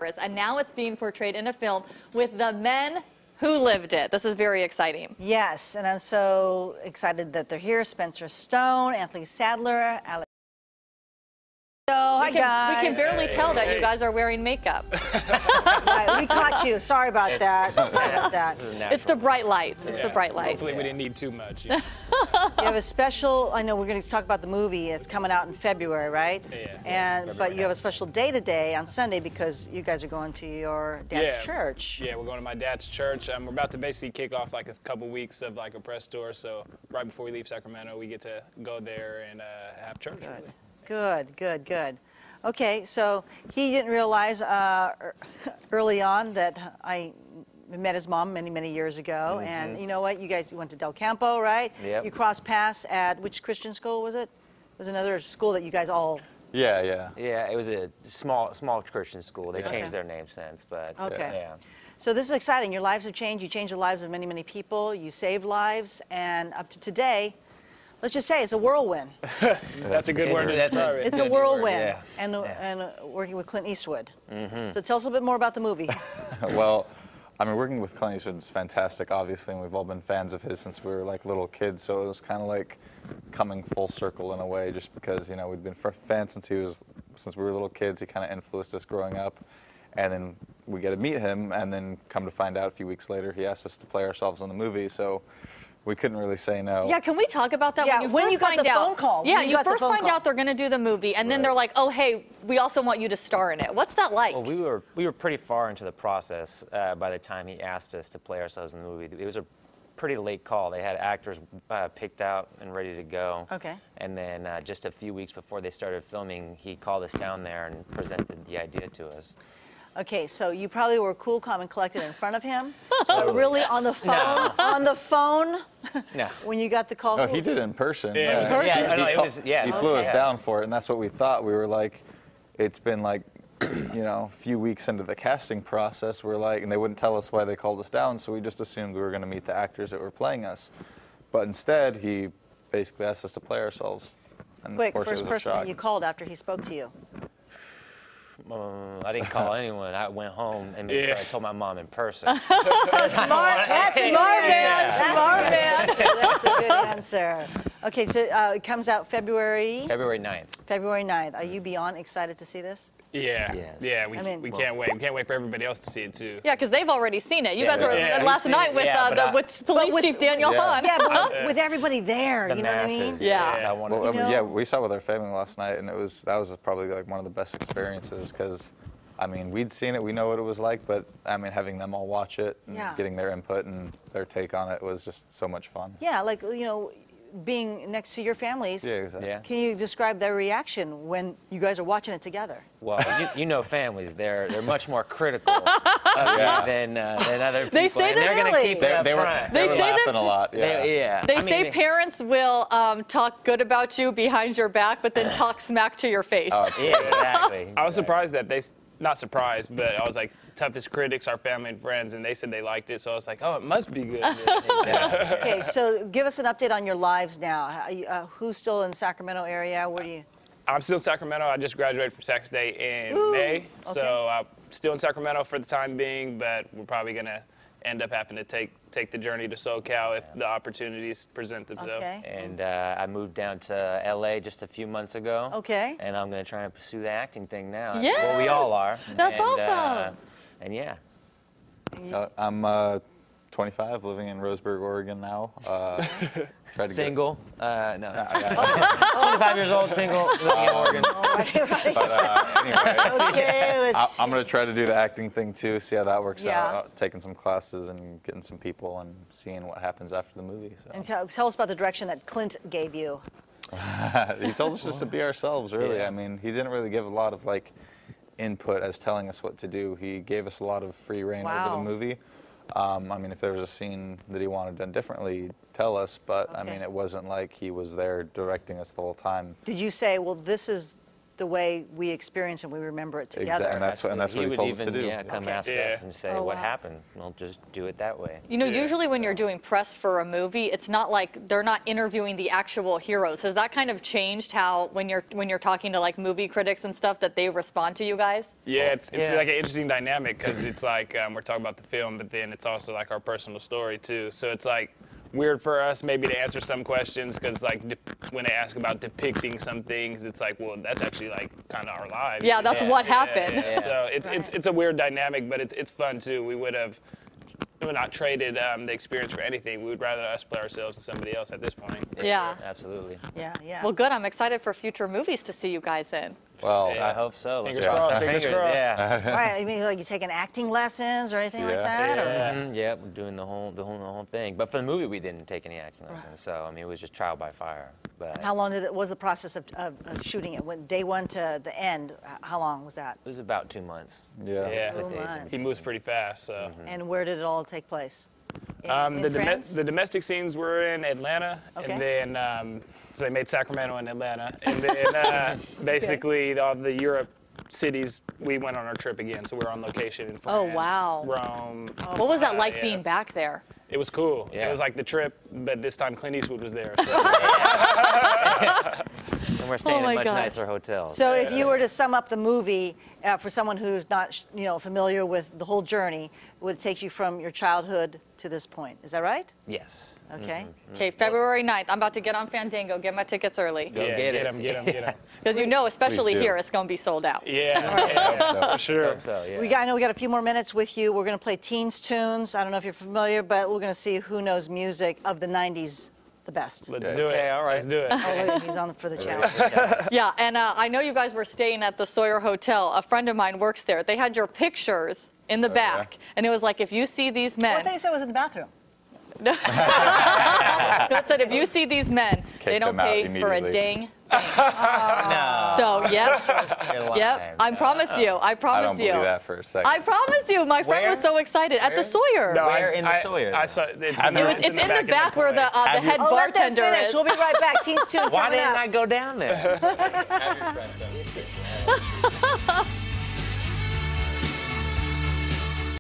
And now it's being portrayed in a film with the men who lived it. This is very exciting. Yes, and I'm so excited that they're here. Spencer Stone, Anthony Sadler, Alex. Hi guys. We can barely tell that you guys are wearing makeup. Right, we caught you. Sorry about that. Sorry about that. It's the bright lights. It's the bright lights. Hopefully we didn't need too much. You have a special, I know we're going to talk about the movie. It's coming out in February, right? Yeah. But you have a special day today on Sunday because you guys are going to your dad's church. Yeah, we're going to my dad's church. We're about to basically kick off like a couple weeks of like a press tour. So right before we leave Sacramento, we get to go there and have church. Good. Really. Good. Okay, so he didn't realize early on that I met his mom many years ago, and you know what? You guys went to Del Campo, right? Yep. You crossed paths at which Christian school was it? It was another school that you guys all. Yeah, it was a small Christian school. They changed their name since, but yeah. So this is exciting. Your lives have changed. You changed the lives of many people. You saved lives, and up to today, let's just say it's a whirlwind. That's a good word to describe it. It's a whirlwind, Yeah. and working with Clint Eastwood. So tell us a little bit more about the movie. Well, I mean, working with Clint Eastwood is fantastic, obviously, and we've all been fans of his since we were like little kids. So it was kind of like coming full circle in a way, just because we'd been fans since we were little kids. He kind of influenced us growing up, and then we get to meet him, and then come to find out a few weeks later, he asked us to play ourselves in the movie. So we couldn't really say no. Yeah, can we talk about that? Yeah, when you got the phone call. Yeah, you first find out they're going to do the movie, and then they're like, oh, hey, we also want you to star in it. What's that like? Well, we were pretty far into the process by the time he asked us to play ourselves in the movie. It was a pretty late call. They had actors picked out and ready to go. Okay. And then just a few weeks before they started filming, he called us down there and presented the idea to us. Okay, so you probably were cool, calm, and collected in front of him. So really on the phone, No. when you got the call. No, he did it in person. Yeah. In person? He flew us down for it, and that's what we thought. We were like, it's been like, a few weeks into the casting process. We're like, and they wouldn't tell us why they called us down, so we just assumed we were going to meet the actors that were playing us. But instead, he basically asked us to play ourselves. And Quick, of course, first it was a person that shock. you called after he spoke to you. I didn't call anyone. I went home and I told my mom in person. That's a good answer. Okay, so it comes out February 9th. February 9th. Are you beyond excited to see this? Yeah. Yes. Yeah, we can't wait. We can't wait for everybody else to see it too. Yeah, because they've already seen it. You guys were last we've night seen with it. with Police Chief Daniel Hahn. Yeah, but with everybody there, The you know what I masses. mean? Yeah. I wanted Well, to I mean, we saw it with our family last night, and that was probably like one of the best experiences because, I mean, we'd seen it, we know what it was like, but I mean, having them all watch it and getting their input and their take on it was just so much fun. Yeah, like, being next to your families. Yeah, exactly. Yeah. Can you describe their reaction when you guys are watching it together? Well, you know families, they're much more critical of it than other people. They say and that they're going to keep it up They were front. laughing a lot. They say parents will talk good about you behind your back, but then talk smack to your face. Yeah, exactly. I was surprised that not surprised, but I was like, toughest critics are family and friends, and they said they liked it, so I was like, oh, it must be good. Okay, so give us an update on your lives now. Who's still in the Sacramento area? Where do you? I'm still in Sacramento. I just graduated from Sac State in May, so I'm still in Sacramento for the time being, but we're probably going to end up having to take the journey to SoCal if the opportunities present themselves. Okay. And I moved down to LA just a few months ago. Okay. And I'm going to try and pursue the acting thing now. Yes. Well, we all are. That's awesome. And yeah. I'm 25, living in Roseburg, Oregon now. Single? No. 25 years old, single, living in Oregon. But anyway, Okay, I'm going to try to do the acting thing too, see how that works Yeah. out. Taking some classes and getting some people and seeing what happens after the movie. So. and tell us about the direction that Clint gave you. He told us just to be ourselves, really. Yeah. I mean, he didn't really give a lot of input as telling us what to do. He gave us a lot of free reign over the movie. I mean, if there was a scene that he wanted done differently, he'd tell us, but I mean, it wasn't like he was there directing us the whole time. Did you say, well, this is the way we experience and we remember it together. Exactly. And that's what he would told us even, to do. Yeah, come ask Yeah. us and say Oh, what wow. happened. We'll just do it that way. You know, Yeah. usually when you're doing press for a movie, it's not like they're not interviewing the actual heroes. Has that kind of changed how when you're talking to like movie critics and stuff that they respond to you guys? Yeah, it's Yeah. like an interesting dynamic because it's like we're talking about the film, but then it's also like our personal story too. So it's like weird for us maybe to answer some questions because like when they ask about depicting some things, it's like, well, that's actually like kind of our lives. Yeah, that's what happened. Yeah. So it's a weird dynamic, but it's fun too. We would not traded the experience for anything. We would rather us play ourselves than somebody else at this point. Yeah. Absolutely. Yeah, yeah. Well, good. I'm excited for future movies to see you guys in. Well, Yeah. I hope so. Let's Fingers cross crossed, our fingers crossed. Yeah. Right, I mean, like you taking acting lessons or anything like Yeah. that? Or? Yeah. Yeah, we're doing the whole thing. But for the movie, we didn't take any acting lessons. So I mean, it was just trial by fire. But How long was the process of shooting it? When day one to the end, how long was that? it was about 2 months. yeah. Yeah. 2 days in months. He moves pretty fast. So. And where did it all take place? In The France? domestic scenes were in Atlanta, Okay. and then so they made Sacramento and Atlanta, and then basically all the Europe cities we went on our trip again. So we were on location in France. Oh, wow. Rome. What was that like yeah. being back there? It was cool. Yeah. It was like the trip, but this time Clint Eastwood was there. So. And we're staying my in much gosh. nicer hotels. So if you were to sum up the movie for someone who's not, familiar with the whole journey, it would take you from your childhood to this point. Is that right? Yes. Okay. Okay, February 9th. I'm about to get on Fandango, get my tickets early. Go Yeah, get it. get him. Because you know, especially Please do. here, it's going to be sold out. Yeah, for sure. Hope so, yeah. I know we got a few more minutes with you. We're going to play Teens Tunes. I don't know if you're familiar, but we're going to see who knows music of the 90s the best. Let's Okay. do it. Okay, all right. Let's do it. Oh, look, he's on for the challenge. Yeah, and I know you guys were staying at the Sawyer Hotel. A friend of mine works there. They had your pictures in the back, and it was like, if you see these I men, thought you said it was in the bathroom. it said, if you see these men, they Kick don't them out pay for a immediately. ding. No. So, yep, You're lying. yep, I promise you, I I promise don't you. believe that for a second. I promise you, my friend was Where? so excited at the Sawyer. No, Where in the Sawyer, I though? saw it's, It's in the back where the corner. head Oh, let them bartender finish. is. We'll be right back. Teens Tunes Why coming didn't up. I go down there? Have your friend send me a picture.